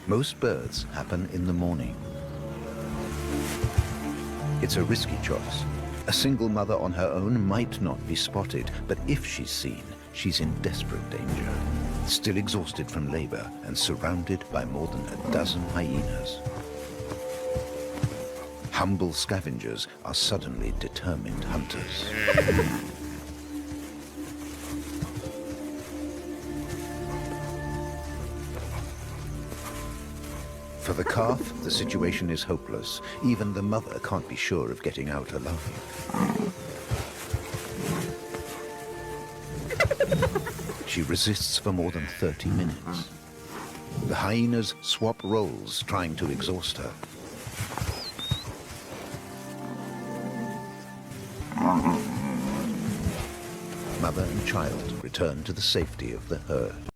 Most births happen in the morning. It's a risky choice. A single mother on her own might not be spotted, but if she's seen, she's in desperate danger. Still exhausted from labor and surrounded by more than a dozen hyenas. Humble scavengers are suddenly determined hunters. For the calf, the situation is hopeless. Even the mother can't be sure of getting out alive. She resists for more than 30 minutes. The hyenas swap roles, trying to exhaust her. Mother and child return to the safety of the herd.